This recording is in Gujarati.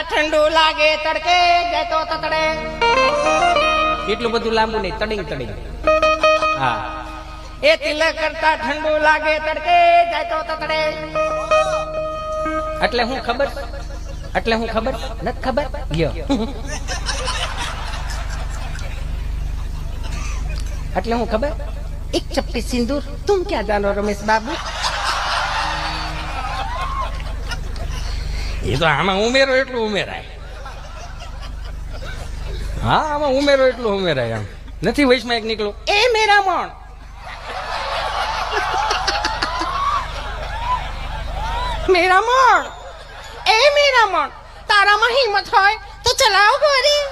ઠંડુ લાગે તડકે જાય તો તતડે. એટલું બધું લાંબુ નહીં, તડિંગ તડિંગ. હા, એ તિલક કરતા ઠંડુ લાગે તડકે જાય તો તતડે. એટલે હું ખબર, એટલે હું ખબર નથી ખબર ગયો. એટલે હું ખબર, એક ચપટી સિંદૂર તુમ ક્યાં જાનો રમેશ બાબુ. એ તો આમાં ઉમેરો એટલું ઉમેરાય. હા, આમાં ઉમેરો એટલું ઉમેરાય. આમ નથી વૈશમાં એક નીકળો. એ મેરા મોણ. મેરા મોણ, એ મેરા મોણ, તારામાં હિંમત હોય તો ચલાવ ગોરી.